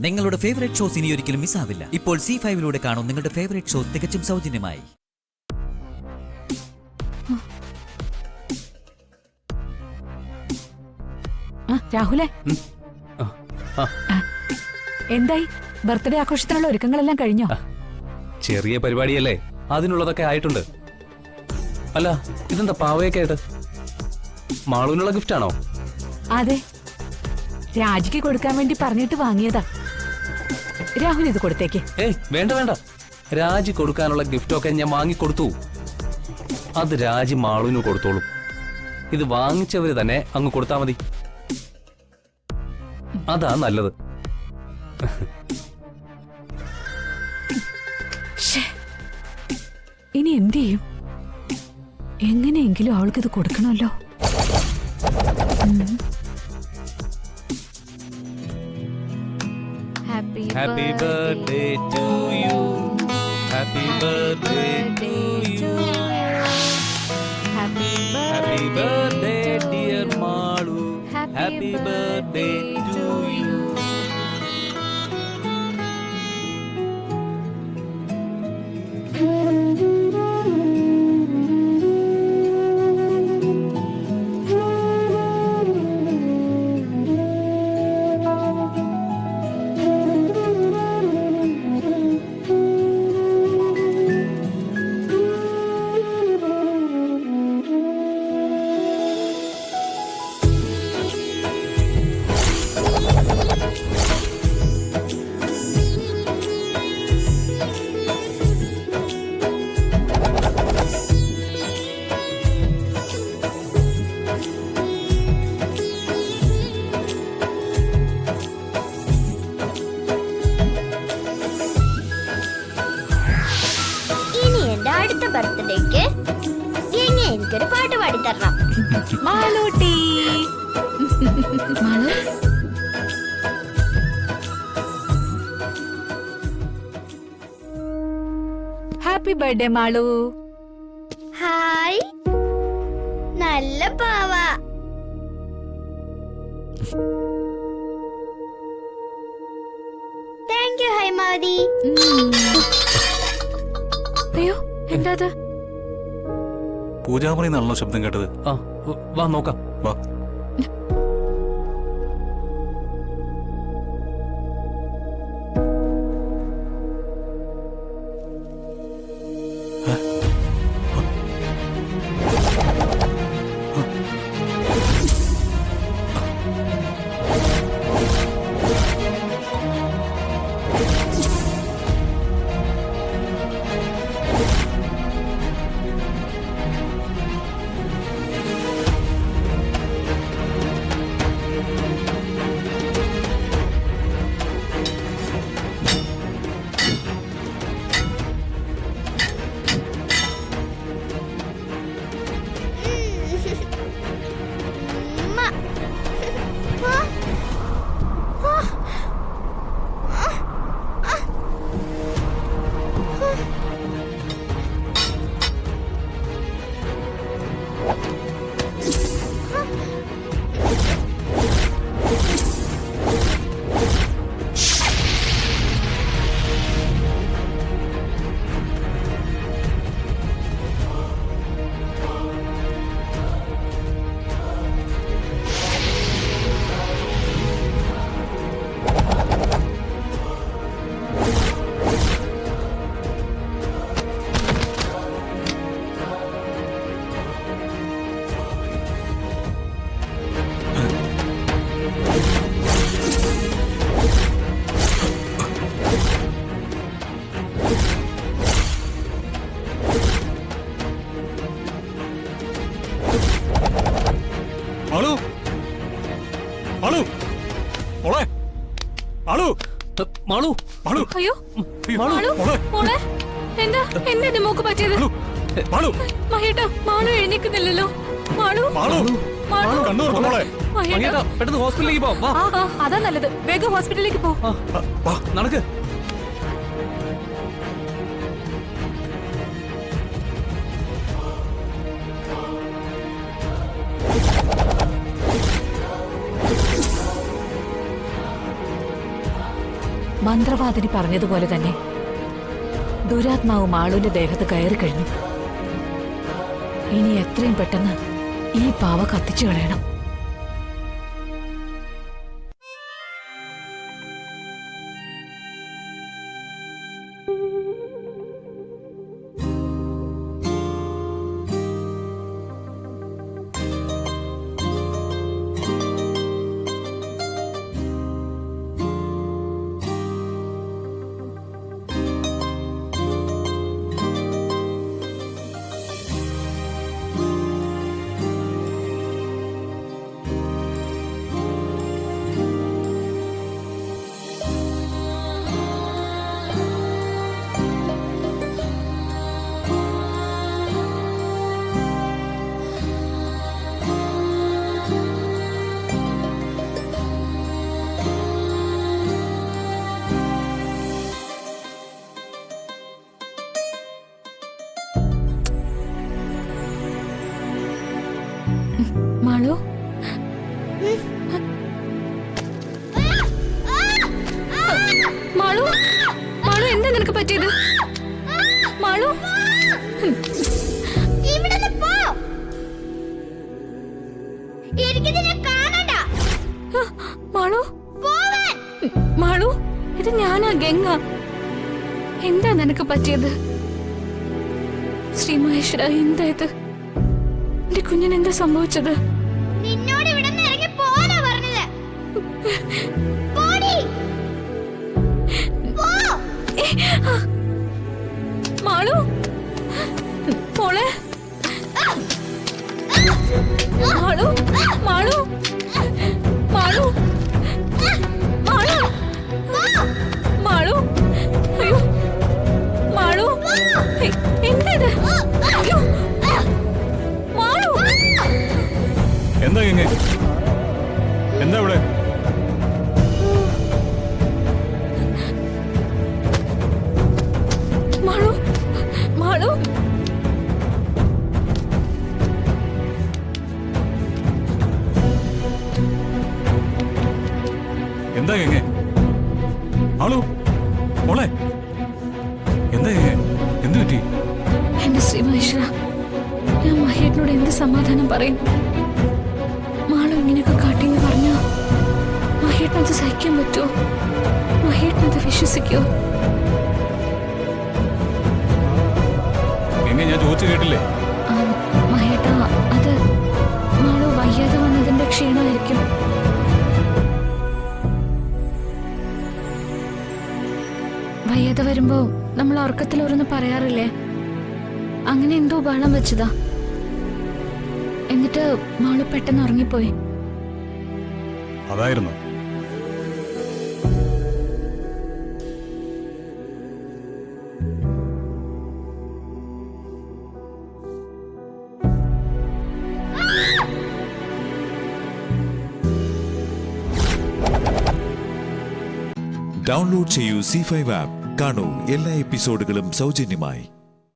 നിങ്ങളുടെ favourite shows ഇനി ഒരിക്കലും മിസ്സാവില്ല. ഇപ്പോൾ C5 കാണും നിങ്ങളുടെ ഫേവറേറ്റ് ഷോസ് തികച്ചും സൗജന്യമായി. രാഹുലേ, എന്തായി? ബർത്ത്ഡേ ആഘോഷത്തിനുള്ള ഒരുക്കങ്ങളെല്ലാം കഴിഞ്ഞോ? ചെറിയ പരിപാടിയല്ലേ, അതിനുള്ളതൊക്കെ ആയിട്ടുണ്ട്. അല്ല, ഇതെന്താ പാവയൊക്കെ ആയിട്ട്? മാളുവിനുള്ള ഗിഫ്റ്റ് ആണോ? അതെ, രാജിക്ക് കൊടുക്കാൻ വേണ്ടി പറഞ്ഞിട്ട് വാങ്ങിയതാ. രാഹുൽ ഇത് കൊടുത്തേക്ക്. വേണ്ട വേണ്ട, രാജി കൊടുക്കാനുള്ള ഗിഫ്റ്റൊക്കെ ഞാൻ വാങ്ങിക്കൊടുത്തു. അത് രാജി മാളുവിന് കൊടുത്തോളും. ഇത് വാങ്ങിച്ചവര് തന്നെ അങ്ങ് കൊടുത്താ മതി. അതാ നല്ലത്. ഇനി എന്ത് ചെയ്യും? എങ്ങനെയെങ്കിലും അവൾക്കിത് കൊടുക്കണമല്ലോ. Happy birthday to you. Happy birthday to you. Happy birthday dear Malu. Happy birthday to you. ബർത്ത്ഡേക്ക് എനിക്കൊരു പാട്ട് പാടിത്തരണം. Malootty, Malu, happy birthday Malu. Hi, നല്ല പാവ. Thank you Haimavathi. അയ്യോ, എന്താ? പൂജാമുറി നിന്നാണല്ലോ ശബ്ദം കേട്ടത്. വാ നോക്കാം. വാ. മാളു, അയ്യോ മോളെ, എന്താ എന്നെ മോക്ക് പറ്റിയത്? മഹേട്ടാ, മാളു എഴുന്നേക്കുന്നില്ലല്ലോ. പെട്ടെന്ന് ഹോസ്പിറ്റലിലേക്ക് പോ. അതാ നല്ലത്, വേഗം ഹോസ്പിറ്റലിലേക്ക് പോ. നടക്ക്. മന്ത്രവാദിനി പറഞ്ഞതുപോലെ തന്നെ ദുരാത്മാവ് മാളുവിന്റെ ദേഹത്ത് കയറി കഴിഞ്ഞു. ഇനി എത്രയും പെട്ടെന്ന് ഈ പാവ കത്തിച്ചു കളയണം. മാളു, മാളു, മാളു, എന്താ നിനക്ക് പറ്റിയത്? മാളു, ഇവിടുന്ന് പോ. എനിക്കിതിനെ കാണണ്ട. മാളു, പോവാൻ. മാളു, ഇത് ഞാനാ ഗംഗ. എന്താ നിനക്ക് പറ്റിയത്? ശ്രീമഹേശ്വര, എന്താ ഇത്? എന്റെ കുഞ്ഞിന് എന്താ സംഭവിച്ചത്? നിന്നോട് ഇവിടെ നിന്ന് ഇറങ്ങി പോവാനാ പറഞ്ഞത്. പോടി. പോ. മാളു, മോളെ. മാളു, മാളു, മാളു, മാളു, മാളു, അയ്യോ, മാളു, എന്താ ഇത്? അയ്യോ, മാളു. എന്താ ഇങ്ങനെ? എന്താ ഇവിടെ? മാളു, മാളു, എന്താ ഇങ്ങനെ? ആളു മോളെ, എന്താ ഇങ്ങനെ? എന്ത് പറ്റി? എന്റെ ശ്രീമഹേശ്വര, ഞാൻ മഹേട്ടനോട് എന്ത് സമാധാനം പറയും? മാളു ഇങ്ങനെയൊക്കെ കാട്ടിന്ന് പറഞ്ഞ മഹേട്ടനത് സഹിക്കാൻ പറ്റുമോ? മഹേട്ടനത് വിശ്വസിക്കോ? എങ്ങനെ ഞാൻ ചോദിച്ചു കേട്ടില്ലേ? മഹേട്ട, അത് മാളു വയ്യാതെ വന്നതിന്റെ ക്ഷീണമായിരിക്കും. വയ്യാതെ വരുമ്പോ നമ്മൾ ഉറക്കത്തിൽ ഓരോന്ന് പറയാറില്ലേ? അങ്ങനെ എന്തോ ബഹളം വെച്ചതാ. എന്നിട്ട് മാളു പെട്ടെന്ന് ഉറങ്ങിപ്പോയി. അതായിരുന്നു. ഡൗൺലോഡ് ചെയ്യൂ C5 ആപ്പ്. കാണൂ എല്ലാ എപ്പിസോഡുകളും സൗജന്യമായി.